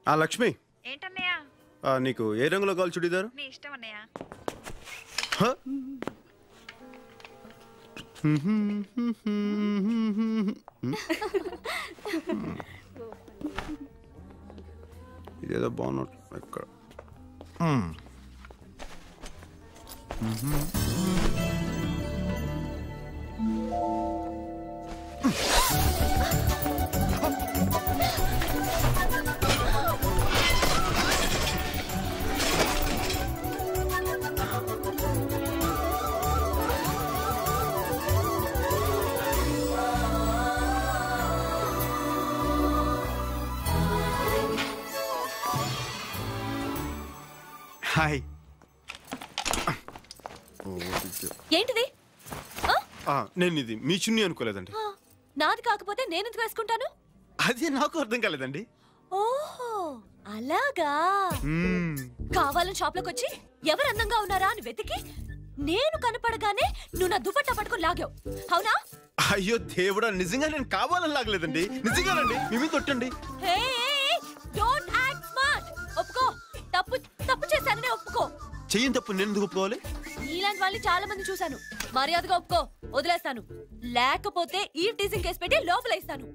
లక్ష్మి ఏంటన్నయ్య నీకు ఏ రంగులో కావాలి చుడిదారు? నీ ఇష్టం అన్నయ్య. ఇదేదో బాగున్నట్టు ఇక్కడ. హాయ్. ఏంటిది? నేను ఇది మీ చున్నీ అనుకోలేదండి. నాది కాకపోతే నేను ఎందుకు వేసుకుంటాను? అది నాకు అర్థం కాలేదండి. ఓహో అలాగా. కావాలని షాప్ లోకి వచ్చి ఎవరు అందంగా ఉన్నారా అని వెతికి నేను కనపడగానే నువ్వు నా దుపట్టా పట్టుకుని లాగావు, అవునా? అయ్యో దేవుడా, నిజంగా నేను కావాలని లాగలేదండి. నిజంగానండి, మీ మీద తొట్టండి. Hey don't act smart. ఒప్పుకో, తప్పు తప్పు చేశాననే ఒప్పుకో. చెయ్యని తప్పు నేను ఎందుకు ఒప్పుకోవాలి? ఇలాంటి వాళ్ళని చాలా మంది చూశాను. మర్యాదగా ఒప్పుకో, వదిలేస్తాను. లేకపోతే ఈ టీజింగ్ కేసు పెట్టి లోపలేస్తాను.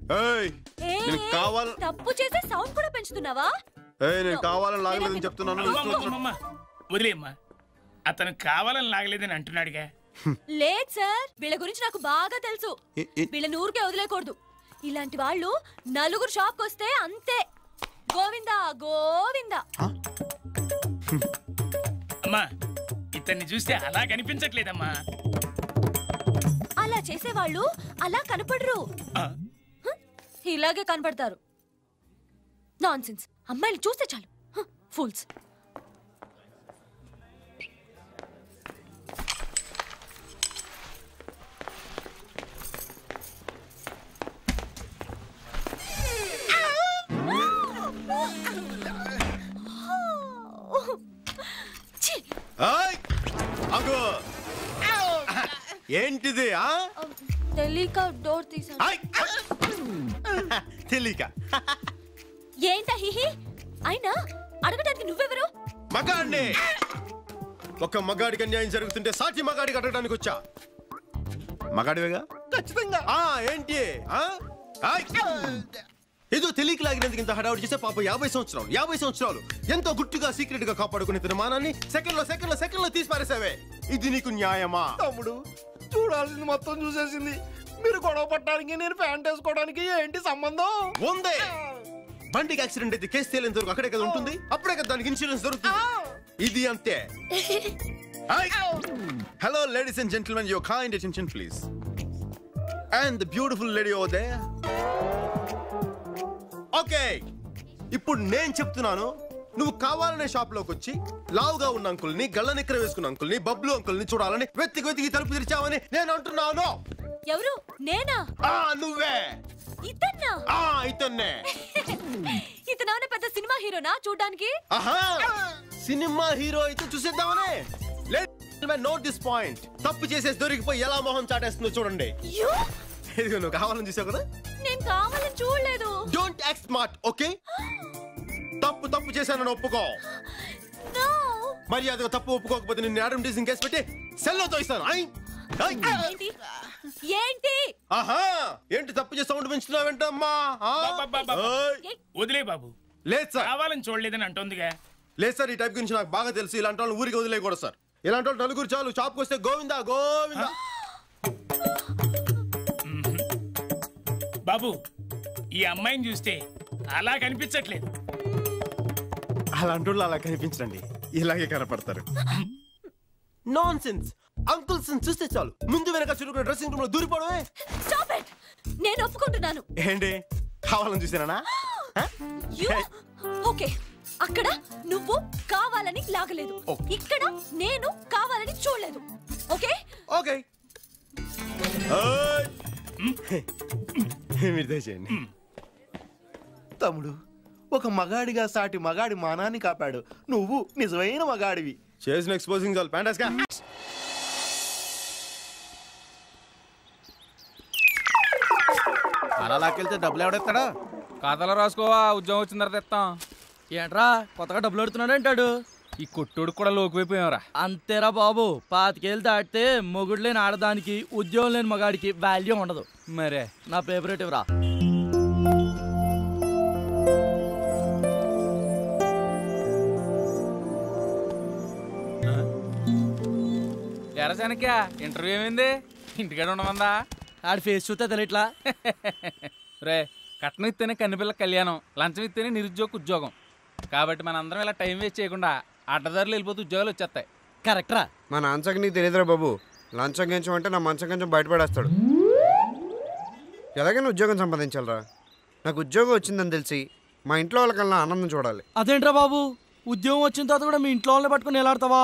తప్పు చేసే సౌండ్ కూడా పెంచుతున్నావా? నేను కావాలని లాగలేదని చెప్తున్నాను. వదిలేమ్మా, అతను కావాలని లాగలేదని అంటున్నాడుగా. లేదు సార్, వీళ్ళ గురించి నాకు బాగా తెలుసు. వీళ్ళని ఊరికే వదిలేకూడదు. ఇలాంటి వాళ్ళు నలుగురు షాప్కి వస్తే అంతే, గోవిందా గోవిందా. అమ్మా, ఇతన్ని చూస్తే అలా కనిపించట్లేదమ్మా. అలా చేసేవాళ్ళు అలా కనపడరు, ఇలాగే కనపడతారు. నాన్సెన్స్. అమ్మాయిలు చూస్తే చాలు ఫూల్స్. ఏంటిది? తెలియక డోర్ తీసాను. తెలియక ఏంటా హిహి? అయినా అడగడానికి నువ్వెవరు? మగాడిని. ఒక మగాడికి అన్యాయం జరుగుతుంటే సాటి మగాడికి అడగడానికి వచ్చా. మగాడివేగా? ఖచ్చితంగా. ఏంటి ఏదో తెలియక లాగినందుకు ఇంత హడావుడి చేస్తే పాప 50 సంవత్సరాలు ఎంతో గుట్టుగా సీక్రెట్ గా కాపాడుకునే తన మానాన్ని సెకండ్ లో తీసి పారేసావే. ఇది నీకు న్యాయమా? తమ్ముడు, చూడాల్సింది మొత్తం చూసేసింది. మీరు గొడవ పట్టడానికి నేను ప్యాంట్ వేసుకోవడానికి ఏంటి సంబంధం? ఉందే. బండికి యాక్సిడెంట్ అయితే కేసు తేలేంత వరకు అక్కడే కదా ఉంటుంది. అప్పుడే కదా దానికి ఇన్సూరెన్స్ దొరుకుతుంది. ఇది అంతే. Hello ladies and gentlemen, your kind attention please. And the beautiful lady over there. Okay, ఇప్పుడు నేను చెప్తున్నాను. నువ్వు కావాలనే షాప్ లోకి వచ్చి లావుగా ఉన్న అంకుల్ని, గళ్ళ నిక్కర వేసుకున్న అంకుల్ని, బబ్లు అంకుల్ని చూడాలని వెతికి తలుపు తెరిచావని నేను అంటున్నాను. ఎవరు? నేనా? నువ్వే. ఇతన్నా? ఇతన్నే. ఇతను పెద్ద సినిమా హీరోనా చూడ్డానికి? సినిమా హీరో అయితే చూసేద్దామనే. Note this point. తప్పు చేసేసి దొరికిపోయి ఎలా మొహం చాటేస్తుందో చూడండి. నువ్వు కావాలని చూసావు కదా? నేను కావాలని చూడలేదు. Don't act smart, okay? తప్పు చేశానని ఒప్పుకో. మర్యాదగా తప్పు ఒప్పుకోకపోతే నిన్ను యాడమ్ టీజింగ్ కేసు పెట్టి సెల్లో తోయిస్తాను. ఏంటి తప్పు చేసి సౌండ్ పెంచుతున్నావేంటమ్మా? వదిలే బాబు. లేదు సార్, కావాలని చూడలేదని అంటుందిగా. లేదు సార్, ఈ టైప్ గురించి నాకు బాగా తెలుసు. ఇలాంటి వాళ్ళు ఊరికి వదిలేయకూడదు సార్. ఇలాంటి వాళ్ళు నలుగురు చాలు. షాప్కి వస్తే గోవిందా గోవిందా. బాబు, ఈ అమ్మాయిని చూస్తే అలా కనిపించట్లేదు. అలాంటి వాళ్ళు అలా కనిపించండి, ఇలాగే కనపడతారు. Non sense. అంకుల్స్ చూస్తే చాలు ముందు వెనక చురుకున్న డ్రెస్సింగ్ రూమ్ లో దూరిపోవడమే. Stop it. నేను ఒప్పుకుంటున్నాను. ఏంటి కావాలని చూసానా? ఓకే, అక్కడ నువ్వు కావాలని లాగలేదు, ఇక్కడ నేను కావాలని చూడలేదు. ఓకే ఓకే మీరు దయచేయండి. తమ్ముడు, ఒక మగాడిగా సాటి మగాడి మానాన్ని కాపాడు. నువ్వు నిజమైన మగాడివి. చేసిన ఎక్స్పోజింగ్ చాలు. ప్యాంటాస్గా అలా లాక్కెళ్తే డబ్బులు ఎవడెత్తాడా? ఖాతాలో రాసుకోవా, ఉద్యోగం వచ్చిన తర్వాత ఇస్తాం. ఏంట్రా కొత్తగా డబ్బులు అడుగుతున్నాడు అంటాడు. ఈ కొట్టోడు కూడా లోకువైపోయావరా. అంతేరా బాబు, 25 ఏళ్ళు దాటితే మొగుడు లేని ఆడదానికి ఉద్యోగం లేని మగాడికి వాల్యూ ఉండదు. మరే నా ఫేవరెట్ ఇవరా. ఎరా చాణక్య, ఇంటర్వ్యూ ఏమైంది? ఇంటికాడ ఉండమందా? ఆడి ఫేస్ చూస్తే తెలియట్లా. రే, కట్నం ఇస్తేనే కన్నుపిల్ల కళ్యాణం, లంచం ఇస్తేనే నిరుద్యోగ ఉద్యోగం. కాబట్టి మనందరం ఇలా టైం వేస్ట్ చేయకుండా అడ్డదారులు వెళ్ళిపోతే ఉద్యోగాలు వచ్చేస్తాయి. కరెక్ట్రా. మా నాన్నకి నీకు తెలియదురా బాబు. లంచం గెంచం అంటే నా మంచం కొంచెం బయటపడేస్తాడు. ఎలాగైనా ఉద్యోగం సంపాదించాలరా. నాకు ఉద్యోగం వచ్చిందని తెలిసి మా ఇంట్లో వాళ్ళకల్లా ఆనందం చూడాలి. అదేంట్రా బాబు, ఉద్యోగం వచ్చిన తర్వాత కూడా మీ ఇంట్లో వాళ్ళని పట్టుకుని ఎలాడతావా?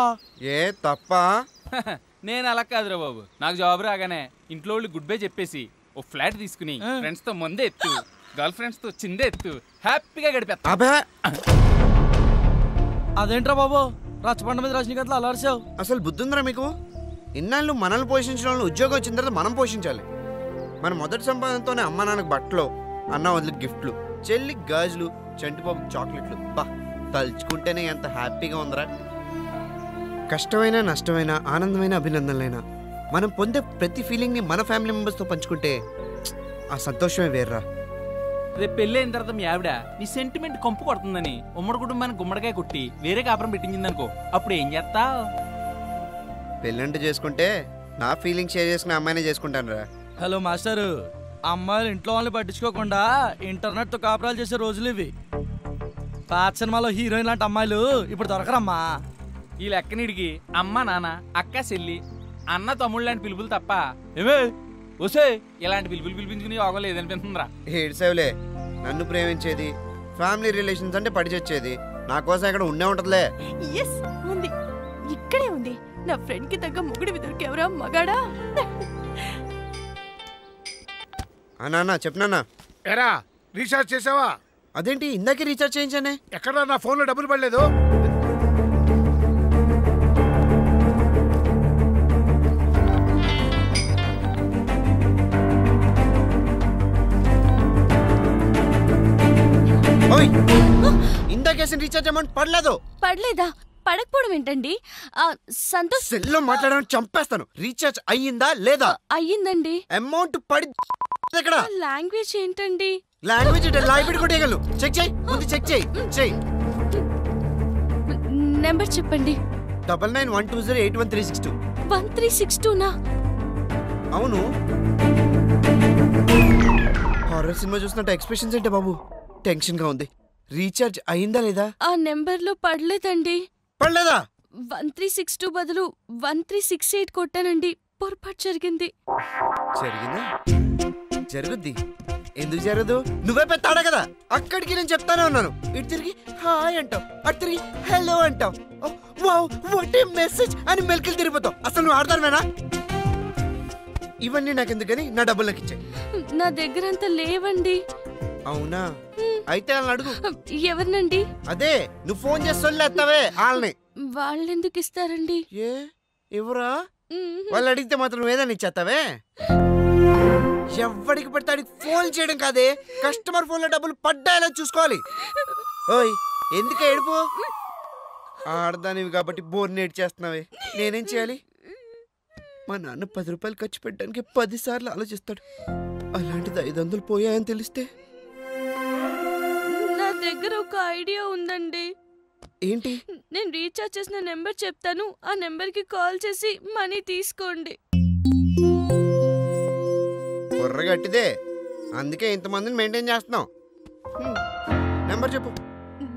ఏ తప్ప? నేను అలా కాదురా బాబు. నాకు జాబ్ రాగానే ఇంట్లో వాళ్ళు గుడ్ బై చెప్పేసి ఓ ఫ్లాట్ తీసుకుని ఫ్రెండ్స్ తో ముందే ఎత్తు, గర్ల్ ఫ్రెండ్స్ తో చిందే ఎత్తు, హ్యాపీగా గడిపేస్తా. అబే, అదేంట్రా బాబు, రచ్చబండ మీద రజనీకాంత్లో అలర్చావు. అసలు బుద్ధుందిరా మీకు? ఇన్నాళ్ళు మనల్ని పోషించిన వాళ్ళని ఉద్యోగం వచ్చిన తర్వాత మనం పోషించాలి. మన మొదటి సంపాదనతోనే అమ్మ నాన్నకు బట్టలు, అన్న వదిలికి గిఫ్ట్లు, చెల్లికి గాజులు, చంటిబాబుకి చాక్లెట్లు. బా, తలుచుకుంటేనే ఎంత హ్యాపీగా ఉందిరా. కష్టమైన నష్టమైన ఆనందమైన అభినందనలైనా మనం పొందే ప్రతి ఫీలింగ్ని మన ఫ్యామిలీ మెంబర్స్తో పంచుకుంటే ఆ సంతోషమే వేర్రా. రేపు పెళ్ళి అయిన తర్వాత మీ ఆవిడ నీ సెంటిమెంట్ కంపు కొడుతుందని ఉమ్మడి కుటుంబానికి గుమ్మడికాయ కొట్టి వేరే కాపురం పెట్టించిందనుకో, అప్పుడు ఏం చేస్తావు? పెళ్ళంటూ చేసుకుంటే నా ఫీలింగ్స్ షేర్ చేసుకునే అమ్మాయినే చేసుకుంటాను రా. హలో మాస్టరు, అమ్మాయిలు ఇంట్లో వాళ్ళని పట్టించుకోకుండా ఇంటర్నెట్తో కాపురాలు చేసే రోజులు ఇవి. పాత సినిమాలో హీరోయిన్ లాంటి అమ్మాయిలు ఇప్పుడు దొరకరమ్మా. ఈ లెక్కనిడికి అమ్మ నాన్న అక్క చెల్లి అన్న తమ్ముళ్ళు లాంటి పిలుపులు తప్ప ఏమే వసే ఇలాంటి పిలుపులు పిలిపించుకుని యోగం లేదనిపిస్తుందిరా. ఏడ్సేవులే, నన్ను ప్రేమించేది, ఫ్యామిలీ రిలేషన్స్ అంటే పడి చచ్చేది నా కోసం ఇక్కడ ఉండే ఉంటదిలే. ఎస్ ఉంది, ఇక్కడే ఉంది. నా ఫ్రెండ్ కి తగ్గ మొగుడు దొరికెవరా మగాడా? నాన్న చెప్పనా? ఎరా రీఛార్జ్ చేసావా? అదేంటి ఇందాకే రీఛార్జ్ చేయించానే. ఎక్కడ నా ఫోన్ లో డబ్బులు పడలేదు? ఇందాకేసిన రీఛార్జ్ అమౌంట్ పడలేదు. పడలేదా? పడకపోవడం ఏంటండి? సంతోష్ సెల్లో మాట్లాడడం చంపేస్తాను. రీఛార్జ్ అయ్యిందా లేదా? అయ్యిందండి. అమౌంట్ పడి ఎక్కడ? లాంగ్వేజ్ ఏంటండి? Language library కొట్టేయగలరు. చెక్ చేయి, ముందు చెక్ చేయి. చెయ్యి. నెంబర్ చెప్పండి. 9912081362. 1362నా? అవును. హారర్ సినిమా చూసినట్టు ఎక్స్ప్రెషన్స్ ఏంటే బాబు? టెన్షన్ గా ఉంది. రీఛార్జ్ అయిందా లేదా? ఆ నెంబర్ లో పడలేదండి. పడలేదా? 1362 బదులు 1368 కొట్టానండి. పొరపాటు జరిగింది. జరిగిందా? జరుగుద్ది. ఎందుకు జరగదు? నువ్వే పెద్దాడా కదా. అక్కడికి నేను చెప్తానే ఉన్నాను. ఇటు తిరిగి హాయ్ అంటావు, అటు తిరిగి హలో అంటావు. వావ్ వాట్ ఏ మెసేజ్ అని మెల్కిలు తిరిగిపోతావు. అసలు నువ్వు ఆడతానువేనా? ఇవన్నీ నాకెందుకని నా డబ్బులు నాకు ఇచ్చాయి. నా దగ్గర అంత లేవండి. అవునా? అయితే వాళ్ళని అడుగు. ఎవరినండి? అదే నువ్వు ఫోన్ చేసి సొల్లేస్తావే వాళ్ళని. వాళ్ళెందుకు ఇస్తారండి? ఏ ఎవరా? వాళ్ళు అడిగితే మాత్రం నువ్వు ఏదైనా ఇచ్చేస్తావే. ఎవడికి పడితే అడిగి ఫోన్ చేయడం కాదే, కస్టమర్ ఫోన్ లో డబ్బులు పడ్డాయో చూసుకోవాలి. ఓయ్ ఎందుకు ఏడుపు? ఆడదానివి కాబట్టి బోర్ని ఏడ్చేస్తున్నావే. నేనేం చేయాలి? మా నాన్న 10 రూపాయలు ఖర్చు పెట్టడానికి 10 సార్లు ఆలోచిస్తాడు. అలాంటిది 500 పోయాయని తెలిస్తే? నా దగ్గర ఒక ఐడియా ఉందండి. ఏంటి? నేను రీఛార్జ్ చేసిన నెంబర్ చెప్తాను, ఆ నెంబర్ కి కాల్ చేసి మనీ తీసుకోండి. బుర్రగట్టిదే, అందుకే ఇంతమందిని మెయింటైన్ చేస్తున్నావు. నెంబర్ చెప్పు.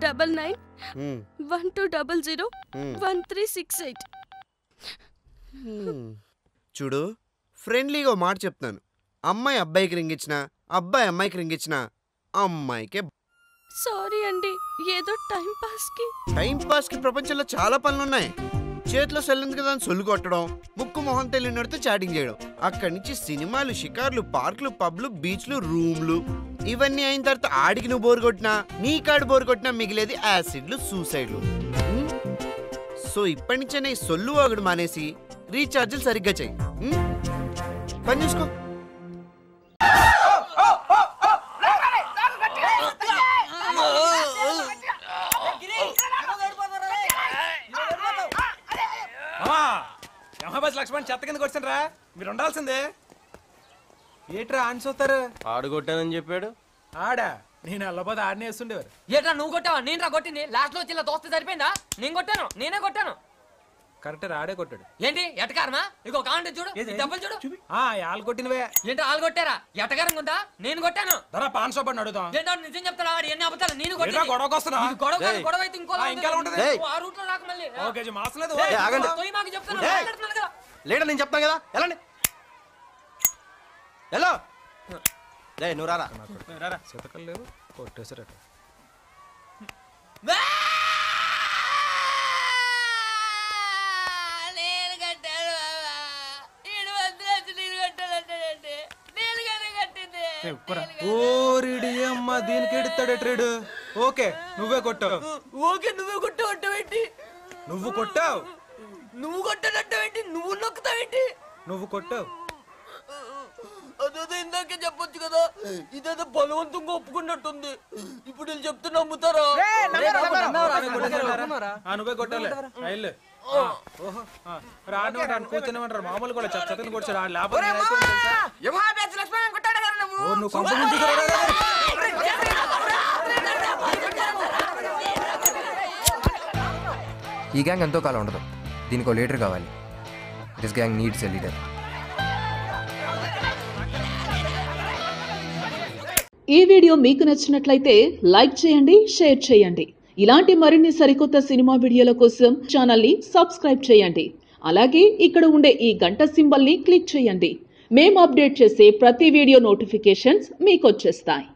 9912001368. చూడు, ఫ్రెండ్లీగా మాట చెప్తాను. అమ్మాయి అబ్బాయికి రింగ్ ఇచ్చినా, అబ్బాయి అమ్మాయికి రింగ్ ఇచ్చినా అమ్మాయికే. సారీ అండి, ఏదో టైం పాస్ కి. టైం పాస్ కి ప్రపంచంలో చాలా పనులున్నాయి. చేతిలో సెల్లుంది కదా అని సొల్లు కొట్టడం, ముక్కు మొహం తెలియనడితో చాటింగ్ చేయడం, అక్కడి నుంచి సినిమాలు, షికార్లు, పార్కులు, పబ్లు, బీచ్లు, రూమ్లు. ఇవన్నీ అయిన తర్వాత ఆడికి నువ్వు బోరు కొట్టినా, నీ కాడు బోరు కొట్టినా మిగిలేది యాసిడ్లు, సూసైడ్లు. సో ఇప్పటి నుంచే సొల్లు వాగుడు మానేసి రీఛార్జీలు సరిగ్గా చెయ్యి. పని చూసుకో. మహాబాజ్ లక్ష్మణ్ చెత్త కింద కొట్టారా మీరు ఉండాల్సిందే. ఏట్రా ఆన్ చూస్తారు? ఆడు కొట్టానని చెప్పాడు. ఆడా నేను వెళ్ళబోతే ఆడనే వేస్తుండేవారు. ఏట్రా నువ్వు కొట్టావా? నేను రా కొట్టింది. లాస్ట్ లో వచ్చి ఇలా దోస్తే సరిపోయిందా? నేను కొట్టాను, నేనే కొట్టాను. కరెక్ట్ ఆడే కొట్టాడు. ఏంటి ఎటకారమా? ఇగో కాంటే చూడు, ఈ దెబ్బలు చూడు. ఆలు కొట్టినవే. ఏంటో ఆలు కొట్టారా? ఎటకారం ఉందా? నేను కొట్టాను. ధర పాన్ షాప్ అని అడుగుతాం. ఏంటో నిజం చెప్తారా? వాడు ఎన్ని అబద్ధాలు? నేను కొట్టాను. గొడవకు వస్తున్నా? గొడవ కాదు, గొడవ అయితే ఇంకో ఉంటది. ఆ రూట్ లో రాక మళ్ళీ. ఓకే మాస్ లేదు. తొయ్యి మాకు చెప్తాను, మాట్లాడుతున్నాను కదా. లేడా నేను చెప్తాను కదా, వెళ్ళండి. ఎలా నువ్వు రారా. శతకలు లేవు కొట్టేసారట. నేను కట్టాను బాబా. 700 లక్షలు నేను కట్టాలంటే నేను కదా కట్టింది. ఓరిడి అమ్మ దీనికి ఎడుతాడే ట్రేడ్. ఓకే నువ్వే కొట్టావు. ఓకే నువ్వే కొట్టావంటావేంటి? నువ్వు కొట్టావు. నువ్వు కొట్టానంటావేంటి? నువ్వు నొక్కుతావేంటి? నువ్వు కొట్టావు. అదేదో ఇందాకే చెప్పొచ్చు కదా. ఇదేదో బలవంతంగా ఒప్పుకున్నట్టుంది. ఇప్పుడు వీళ్ళు చెప్తే నమ్ముతారా? నువ్వే కొట్టాలి. రాను కూర్చొనిమంటారు. మామూలు కూడా చెత్తని కొట్టాడు. ఈ గ్యాంగ్ ఎంతో కాలం ఉండదు. దీనికి లీడర్ కావాలి. This gang needs a leader. ఈ వీడియో మీకు నచ్చినట్లయితే లైక్ చేయండి, షేర్ చేయండి. ఇలాంటి మరిన్ని సరికొత్త సినిమా వీడియోల కోసం ఛానల్ని సబ్స్క్రైబ్ చేయండి. అలాగే ఇక్కడ ఉండే ఈ గంట సింబల్ని క్లిక్ చేయండి. మేము అప్డేట్ చేసే ప్రతి వీడియో నోటిఫికేషన్స్ మీకు వచ్చేస్తాయి.